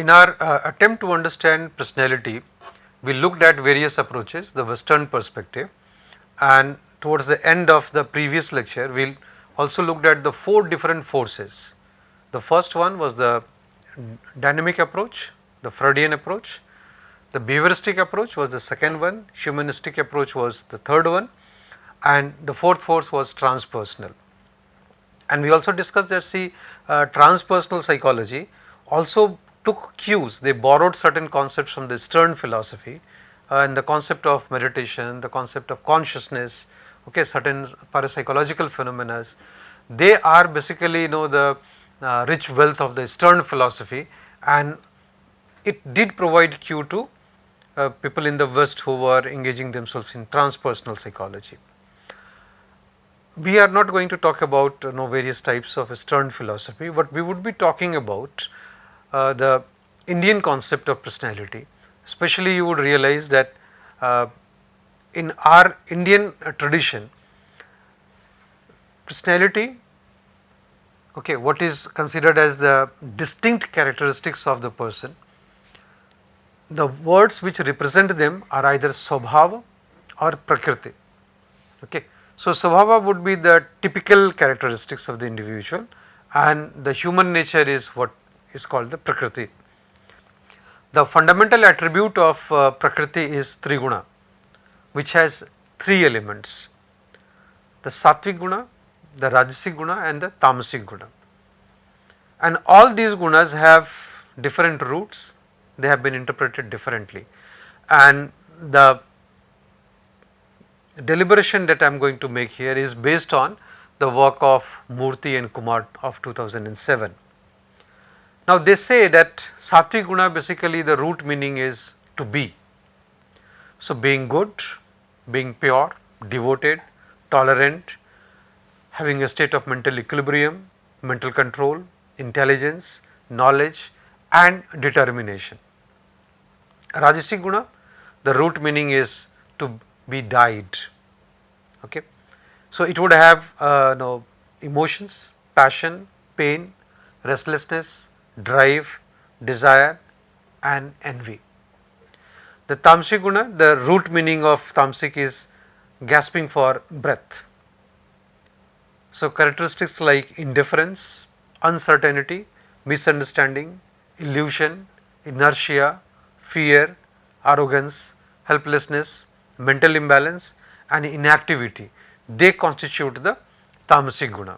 in our attempt to understand personality, we looked at various approaches, the Western perspective, and towards the end of the previous lecture, we also looked at the 4 different forces. The first one was the dynamic approach, the Freudian approach. The behavioristic approach was the second one, humanistic approach was the third one, and the fourth force was transpersonal. And we also discussed that transpersonal psychology also took cues, they borrowed certain concepts from the Eastern philosophy and the concept of meditation, the concept of consciousness, okay, certain parapsychological phenomena. They are basically the rich wealth of the Eastern philosophy, and it did provide cue to people in the West who were engaging themselves in transpersonal psychology. We are not going to talk about various types of Eastern philosophy, but we would be talking about the Indian concept of personality. Especially you would realize that in our Indian tradition, personality, okay, what is considered as the distinct characteristics of the person, the words which represent them are either Swabhava or Prakriti. Okay. So, Swabhava would be the typical characteristics of the individual, and the human nature is what is called the Prakriti. The fundamental attribute of Prakriti is Triguna, which has 3 elements: the Sattvic Guna, the Rajasic Guna and the Tamasic Guna. And all these gunas have different roots, they have been interpreted differently, and the deliberation that I am going to make here is based on the work of Murthy and Kumar of 2007. Now, they say that Sattvic Guna, basically the root meaning is to be. So, being good, being pure, devoted, tolerant, having a state of mental equilibrium, mental control, intelligence, knowledge and determination. Rajasic Guna, the root meaning is to be dyed. Okay. So, it would have emotions, passion, pain, restlessness, drive, desire and envy. The Tamasic Guna, the root meaning of Tamasic is gasping for breath. So, characteristics like indifference, uncertainty, misunderstanding, illusion, inertia, fear, arrogance, helplessness, mental imbalance and inactivity, they constitute the Tamasic Guna.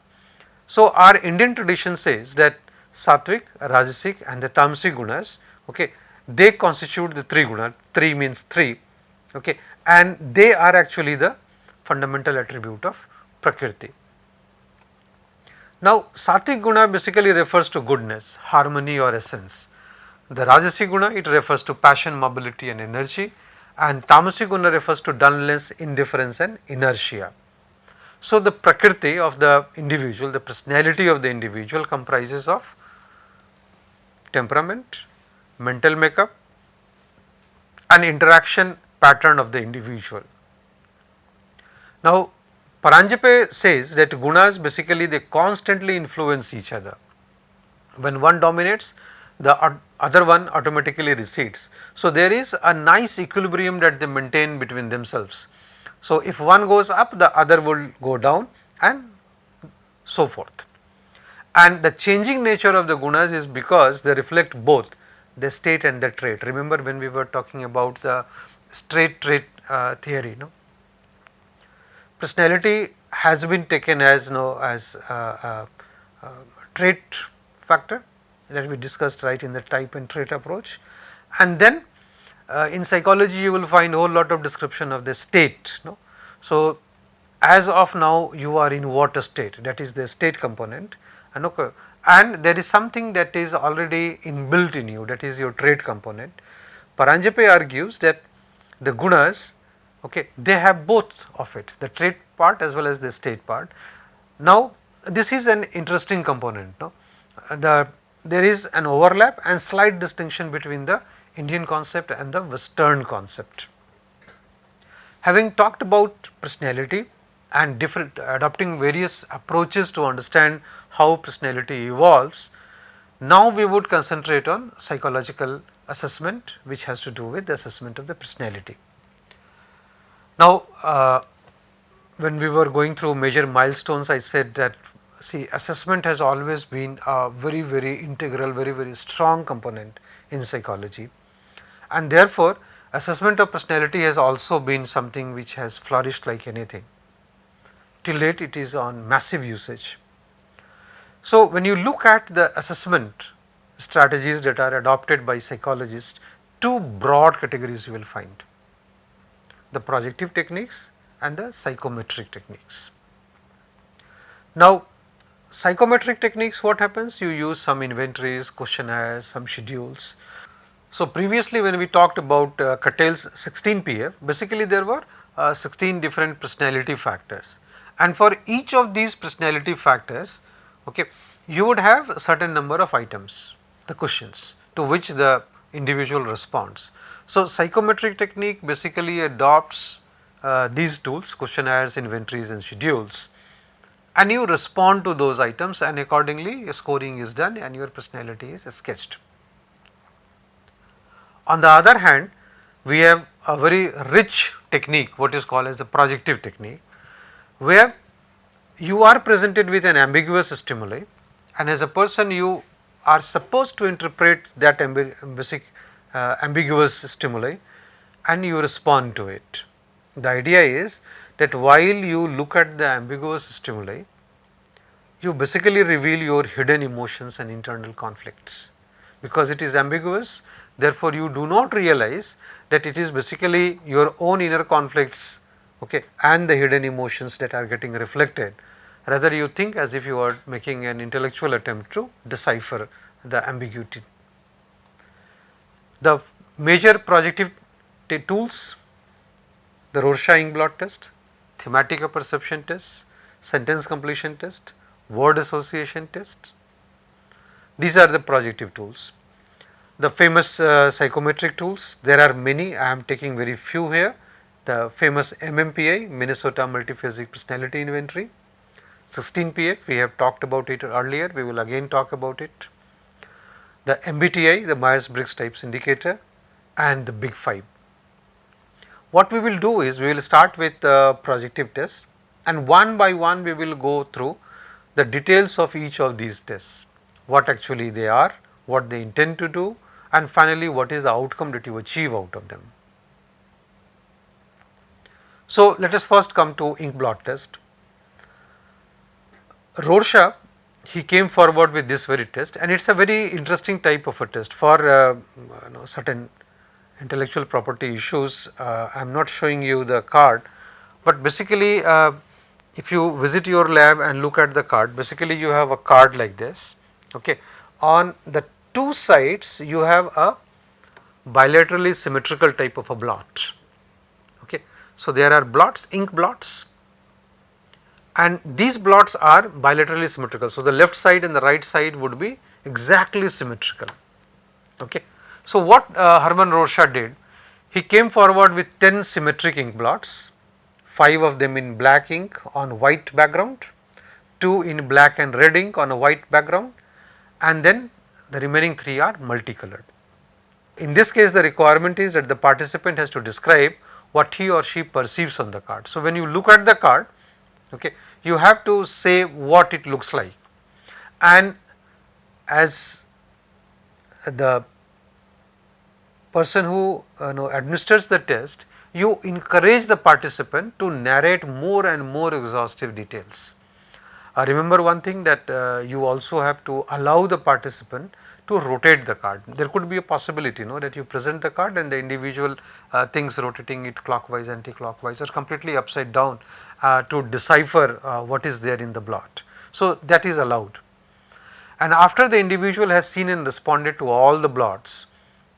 So, our Indian tradition says that Sattvic, Rajasic and the Tamasic Gunas, okay, they constitute the 3 Guna, 3 means 3, okay, and they are actually the fundamental attribute of Prakriti. Now, Sattvic Guna basically refers to goodness, harmony or essence. The Rajasic Guna, it refers to passion, mobility and energy, and Tamasic Guna refers to dullness, indifference and inertia. So, the Prakriti of the individual, the personality of the individual comprises of temperament, mental makeup and interaction pattern of the individual. Now, Paranjape says that gunas basically they constantly influence each other. When one dominates, the other one automatically recedes. So, there is a nice equilibrium that they maintain between themselves. So, if one goes up, the other will go down and so forth. And the changing nature of the gunas is because they reflect both the state and the trait. Remember when we were talking about the state trait theory, personality has been taken as trait factor that we discussed right in the type and trait approach, and then in psychology you will find a whole lot of description of the state. So, as of now you are in what state, that is the state component, and there is something that is already inbuilt in you, that is your trait component. Paranjape argues that the gunas, they have both of it, the trait part as well as the state part. Now, this is an interesting component. There is an overlap and slight distinction between the Indian concept and the Western concept. Having talked about personality and adopting various approaches to understand how personality evolves, Now we would concentrate on psychological assessment, which has to do with the assessment of the personality. Now, when we were going through major milestones, I said that see, assessment has always been a very integral, very strong component in psychology, and therefore assessment of personality has also been something which has flourished like anything. Till date it is on massive usage. So, when you look at the assessment strategies that are adopted by psychologists, two broad categories you will find: the projective techniques and the psychometric techniques. Now, psychometric techniques, what happens? You use some inventories, questionnaires, some schedules. So, previously when we talked about Catel's 16 PF, basically there were 16 different personality factors, and for each of these personality factors, okay, you would have a certain number of items, the questions to which the individual responds. So, psychometric technique basically adopts these tools, questionnaires, inventories and schedules, and you respond to those items, and accordingly a scoring is done and your personality is sketched. On the other hand, we have a very rich technique, what is called as the projective technique, where you are presented with an ambiguous stimuli, and as a person you are supposed to interpret that ambiguous stimuli and you respond to it. The idea is that while you look at the ambiguous stimuli, you basically reveal your hidden emotions and internal conflicts. Because it is ambiguous, therefore, you do not realize that it is basically your own inner conflicts, okay, and the hidden emotions that are getting reflected. Rather, you think as if you are making an intellectual attempt to decipher the ambiguity. The major projective tools: the Rorschach blot test, thematic perception test, sentence completion test, word association test. These are the projective tools. The famous psychometric tools, there are many, I am taking very few here. The famous MMPI, Minnesota Multiphasic Personality Inventory, 16 PF, we have talked about it earlier, we will again talk about it. The MBTI, the Myers-Briggs Types Indicator, and the Big Five. What we will do is, we will start with the projective test, and one by one we will go through the details of each of these tests, what actually they are, what they intend to do, and finally what is the outcome that you achieve out of them. So, let us first come to ink blot test. Rorschach, he came forward with this very test, and it is a very interesting type of a test for certain intellectual property issues. I am not showing you the card, but basically if you visit your lab and look at the card, basically you have a card like this, okay. On the two sides you have a bilaterally symmetrical type of a blot, okay. So, there are blots, ink blots, and these blots are bilaterally symmetrical. So, the left side and the right side would be exactly symmetrical, okay. So, what Hermann Rorschach did, he came forward with 10 symmetric ink blots, 5 of them in black ink on white background, 2 in black and red ink on a white background, and then the remaining 3 are multicolored. In this case, the requirement is that the participant has to describe what he or she perceives on the card. So, when you look at the card, okay, you have to say what it looks like, and as the person who administers the test, you encourage the participant to narrate more and more exhaustive details. Remember one thing, that you also have to allow the participant to rotate the card. There could be a possibility that you present the card and the individual things rotating it clockwise, anti-clockwise, or completely upside down to decipher what is there in the blot. So, that is allowed, and after the individual has seen and responded to all the blots,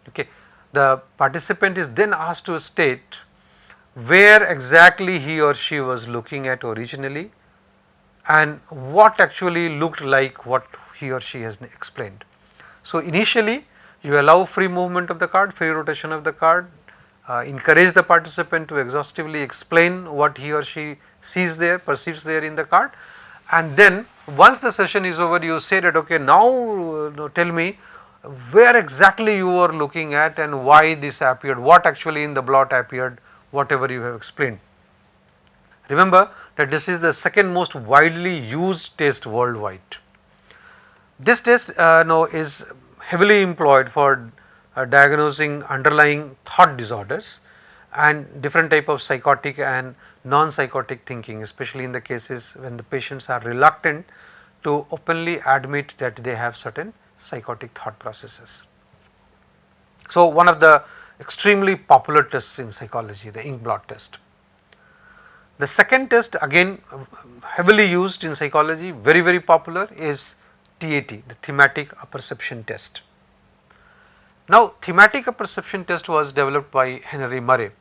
okay, the participant is then asked to state where exactly he or she was looking at originally and what actually looked like what he or she has explained. So, initially you allow free movement of the card, free rotation of the card, encourage the participant to exhaustively explain what he or she sees there, perceives there in the card, and then Once the session is over, you say that okay, now tell me where exactly you were looking at and why this appeared, what actually in the blot appeared, whatever you have explained. Remember that this is the second most widely used test worldwide. This test now is heavily employed for diagnosing underlying thought disorders and different type of psychotic and non-psychotic thinking, especially in the cases when the patients are reluctant to openly admit that they have certain psychotic thought processes. So, one of the extremely popular tests in psychology, the ink blot test. The second test, again heavily used in psychology, very popular, is TAT, the thematic apperception test. Now, thematic apperception test was developed by Henry Murray,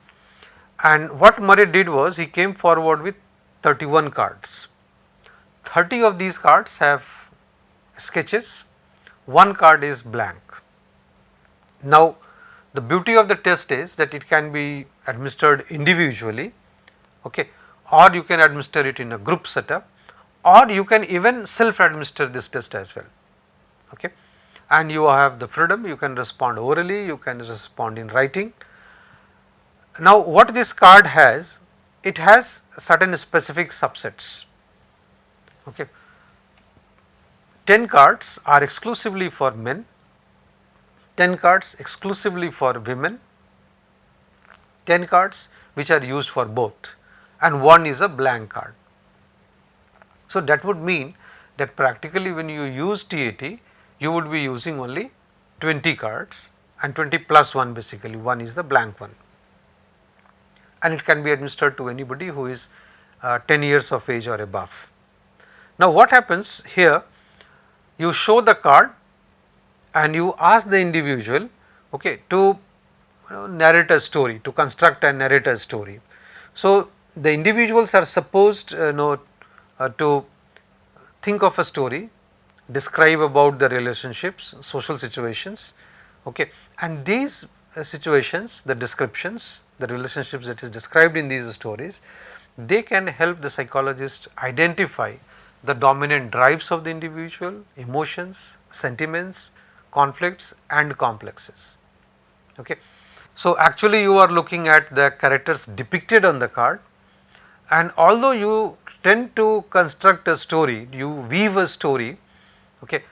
and what Murray did was he came forward with 31 cards. 30 of these cards have sketches, one card is blank. Now, the beauty of the test is that it can be administered individually, okay, or you can administer it in a group setup, or you can even self administer this test as well, okay. And you have the freedom, you can respond orally, you can respond in writing. Now, what this card has, it has certain specific subsets, okay. 10 cards are exclusively for men, 10 cards exclusively for women, 10 cards which are used for both, and one is a blank card. So, that would mean that practically when you use TAT, you would be using only 20 cards and 20 plus 1, basically one is the blank one, and it can be administered to anybody who is 10 years of age or above. Now, what happens here, you show the card and you ask the individual, okay, to narrate a story, to construct and narrate a story. So, the individuals are supposed to think of a story, describe about the relationships, social situations, okay, and these situations, the descriptions, the relationships that is described in these stories, they can help the psychologist identify the dominant drives of the individual, emotions, sentiments, conflicts and complexes, okay. So, actually you are looking at the characters depicted on the card, and although you tend to construct a story, you weave a story, okay,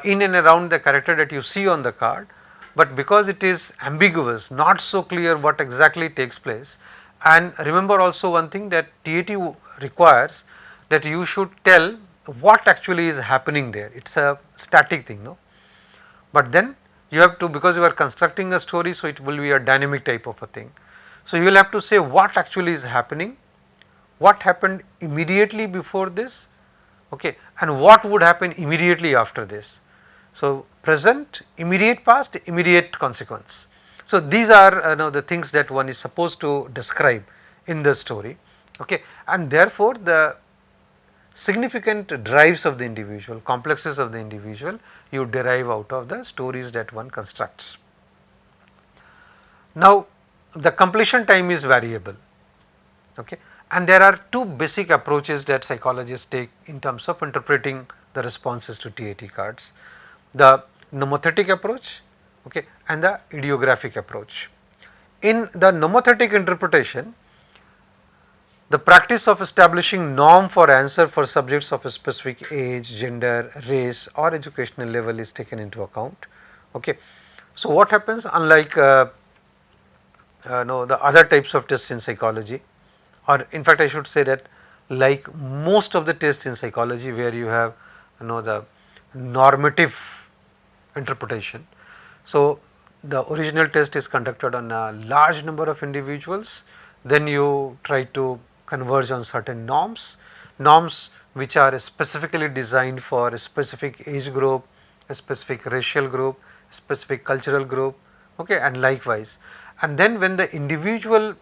in and around the character that you see on the card, but because it is ambiguous, not so clear what exactly takes place. And remember also one thing, that TAT requires that you should tell what actually is happening there, it is a static thing, no. But then you have to, because you are constructing a story, so it will be a dynamic type of a thing. So, you will have to say what actually is happening, what happened immediately before this, okay, and what would happen immediately after this. So, present, immediate past, immediate consequence. So, these are the things that one is supposed to describe in the story, okay, and therefore, the significant drives of the individual, complexes of the individual, you derive out of the stories that one constructs. Now, the completion time is variable, okay, and there are two basic approaches that psychologists take in terms of interpreting the responses to TAT cards, the nomothetic approach, okay, and the ideographic approach. In the nomothetic interpretation, the practice of establishing norm for answer for subjects of a specific age, gender, race or educational level is taken into account, okay. So, what happens, unlike the other types of tests in psychology, or in fact I should say that like most of the tests in psychology where you have the normative interpretation. So, the original test is conducted on a large number of individuals, then you try to converge on certain norms which are specifically designed for a specific age group, a specific racial group, specific cultural group, okay, and likewise. And then when the individual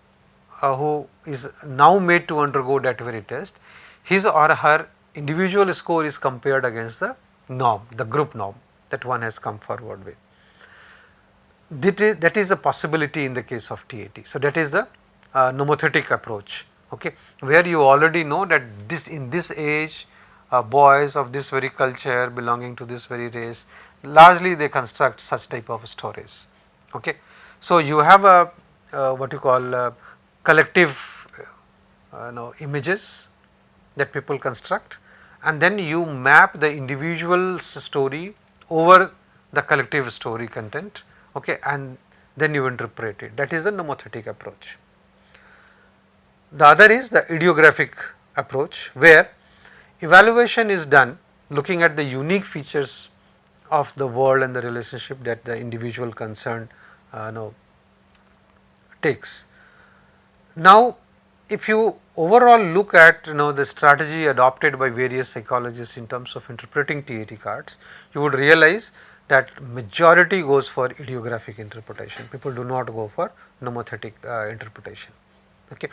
who is now made to undergo that very test, his or her individual score is compared against the norm, the group norm that one has come forward with. That is a possibility in the case of TAT. So, that is the nomothetic approach, okay, where you already know that this in this age boys of this very culture belonging to this very race, largely they construct such type of stories. Okay. So, you have a what you call collective images that people construct, and then you map the individual story over the collective story content, okay, and then you interpret it. That is the nomothetic approach. The other is the ideographic approach, where evaluation is done looking at the unique features of the world and the relationship that the individual concerned takes. Now, if you overall look at the strategy adopted by various psychologists in terms of interpreting TAT cards, you would realize that majority goes for ideographic interpretation. People do not go for nomothetic interpretation. Okay.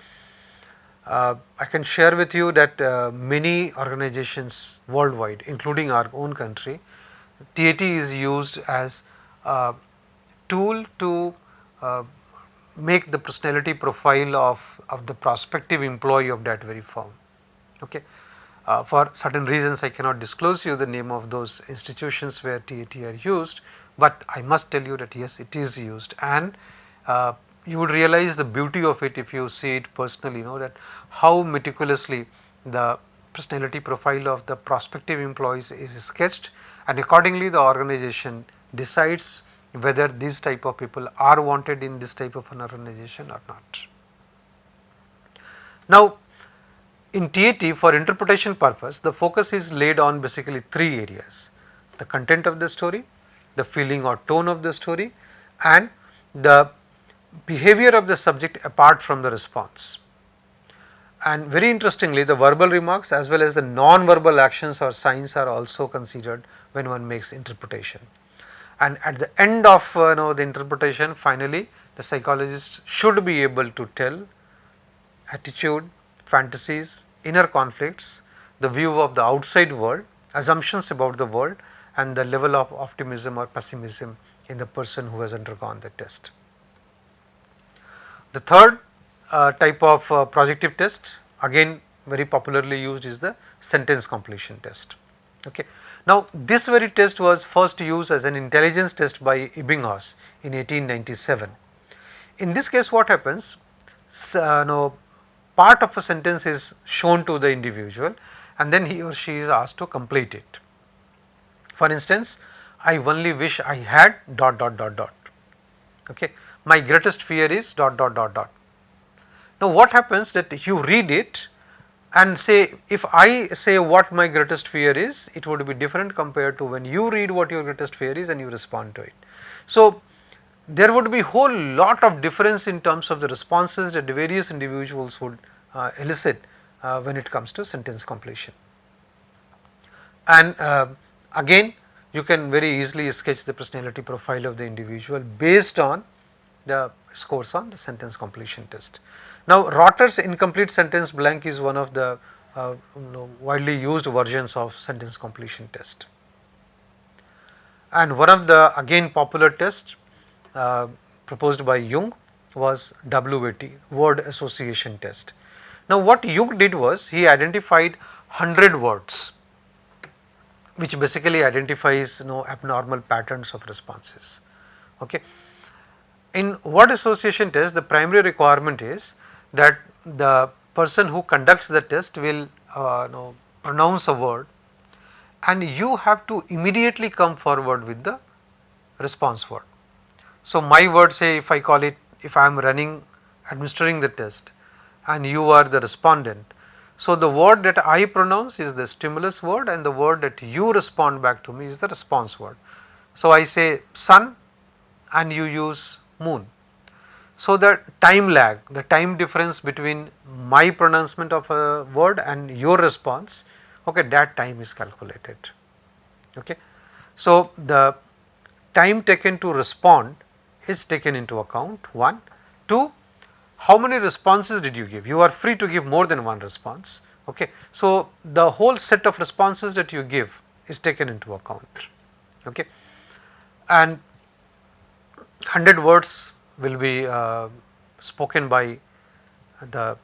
I can share with you that many organizations worldwide, including our own country, TAT is used as a tool to make the personality profile of the prospective employee of that very firm. Okay. For certain reasons I cannot disclose you the name of those institutions where TAT are used, but I must tell you that yes, it is used, and you would realize the beauty of it if you see it personally, that how meticulously the personality profile of the prospective employees is sketched, and accordingly the organization decides whether these type of people are wanted in this type of an organization or not. Now, in TAT, for interpretation purpose, the focus is laid on basically three areas: the content of the story, the feeling or tone of the story, and the behavior of the subject apart from the response. And very interestingly, the verbal remarks as well as the non-verbal actions or signs are also considered when one makes interpretation. And at the end of the interpretation, finally the psychologist should be able to tell attitude, fantasies, inner conflicts, the view of the outside world, assumptions about the world, and the level of optimism or pessimism in the person who has undergone the test. The third type of projective test, again very popularly used, is the sentence completion test. Okay. Now, this very test was first used as an intelligence test by Ebbinghaus in 1897. In this case, what happens? Part of a sentence is shown to the individual, and then he or she is asked to complete it. For instance, I only wish I had ... Okay. My greatest fear is ... Now, what happens that you read it and say, if I say what my greatest fear is, it would be different compared to when you read what your greatest fear is and you respond to it. So, there would be whole lot of difference in terms of the responses that the various individuals would elicit when it comes to sentence completion. And again, you can very easily sketch the personality profile of the individual based on the scores on the sentence completion test. Now, Rotter's incomplete sentence blank is one of the widely used versions of sentence completion test, and one of the again popular tests proposed by Jung was WAT, word association test. Now, what Jung did was he identified 100 words which basically identifies abnormal patterns of responses. Okay. In word association test, the primary requirement is that the person who conducts the test will pronounce a word, and you have to immediately come forward with the response word. So, my word, say if I call it, if I am administering the test and you are the respondent, so the word that I pronounce is the stimulus word and the word that you respond back to me is the response word. So, I say sun and you use moon. So, the time lag, the time difference between my pronouncement of a word and your response, okay, that time is calculated. Okay. So, the time taken to respond is taken into account, 1. 2, how many responses did you give? You are free to give more than one response. Okay. So, the whole set of responses that you give is taken into account. Okay. And 100 words will be spoken by the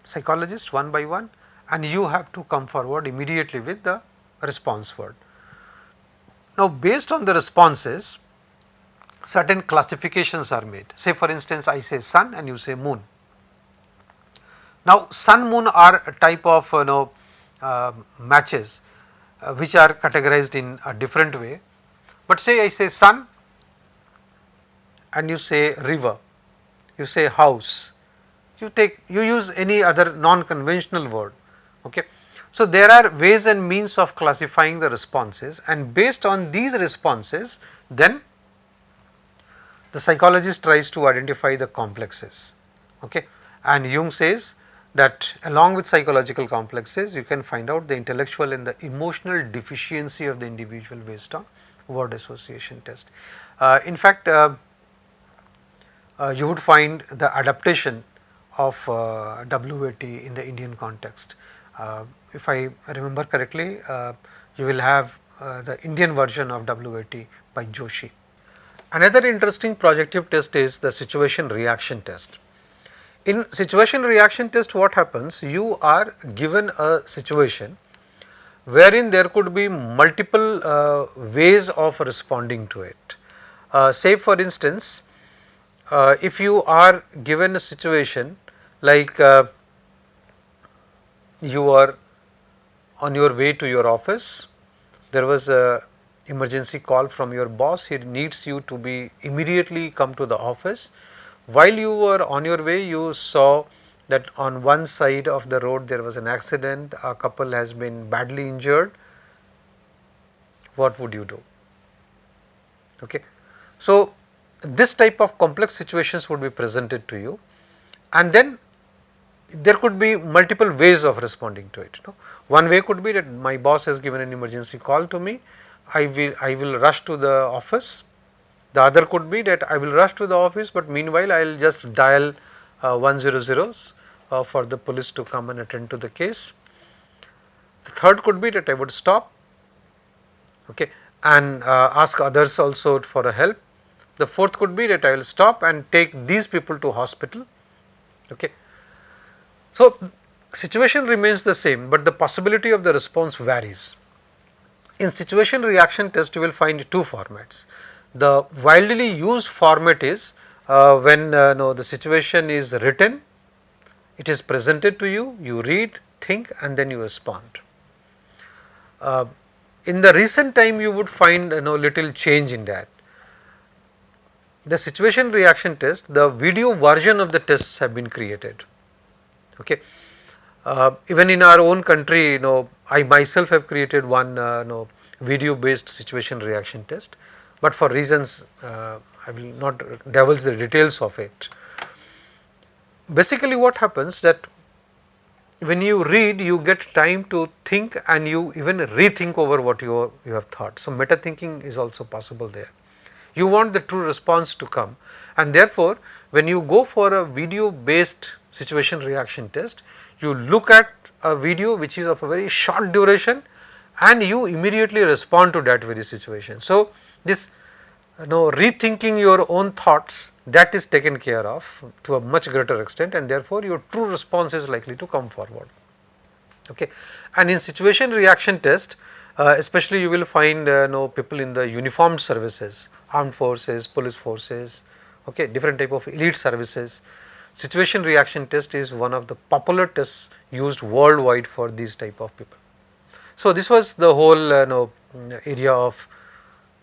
psychologist one by one, and you have to come forward immediately with the response word. Now, based on the responses, certain classifications are made. Say for instance, I say sun and you say moon. Now, sun moon are a type of matches which are categorized in a different way, but say I say sun and you say river, you say house, you use any other non-conventional word. Okay. So, there are ways and means of classifying the responses, and based on these responses, then the psychologist tries to identify the complexes. Okay. And Jung says that along with psychological complexes, you can find out the intellectual and the emotional deficiency of the individual based on word association test. In fact, you would find the adaptation of WAT in the Indian context. If I remember correctly, you will have the Indian version of WAT by Joshi. Another interesting projective test is the situation reaction test. In situation reaction test, what happens? You are given a situation wherein there could be multiple ways of responding to it. Say for instance, if you are given a situation like you are on your way to your office, there was a emergency call from your boss, he needs you to be immediately come to the office. While you were on your way, you saw that on one side of the road there was an accident, a couple has been badly injured. What would you do? Okay. So, this type of complex situations would be presented to you, and then there could be multiple ways of responding to it. One way could be that my boss has given an emergency call to me, I will rush to the office. The other could be that I will rush to the office, but meanwhile I will just dial 100 for the police to come and attend to the case. The third could be that I would stop, okay, and ask others also for a help. The fourth could be that I will stop and take these people to hospital. Okay. So, situation remains the same, but the possibility of the response varies. In situation reaction test, you will find two formats. The widely used format is when the situation is written, it is presented to you, you read, think and then you respond. In the recent time, you would find little change in that. The situation reaction test, the video version of the tests have been created. Okay. Even in our own country, I myself have created one video based situation reaction test, but for reasons I will not divulge the details of it. Basically what happens that when you read, you get time to think and you even rethink over what you have thought. So, meta thinking is also possible there. You want the true response to come, and therefore, when you go for a video based situation reaction test, you look at a video which is of a very short duration and you immediately respond to that very situation. So, this rethinking your own thoughts, that is taken care of to a much greater extent, and therefore, your true response is likely to come forward. Okay. And in situation reaction test, especially you will find people in the uniformed services, armed forces, police forces, okay, different type of elite services. Situation reaction test is one of the popular tests used worldwide for these type of people. So, this was the whole area of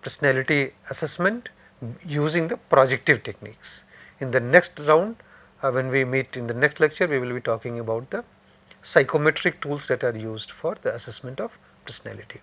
personality assessment using the projective techniques. In the next round, when we meet in the next lecture, we will be talking about the psychometric tools that are used for the assessment of personality.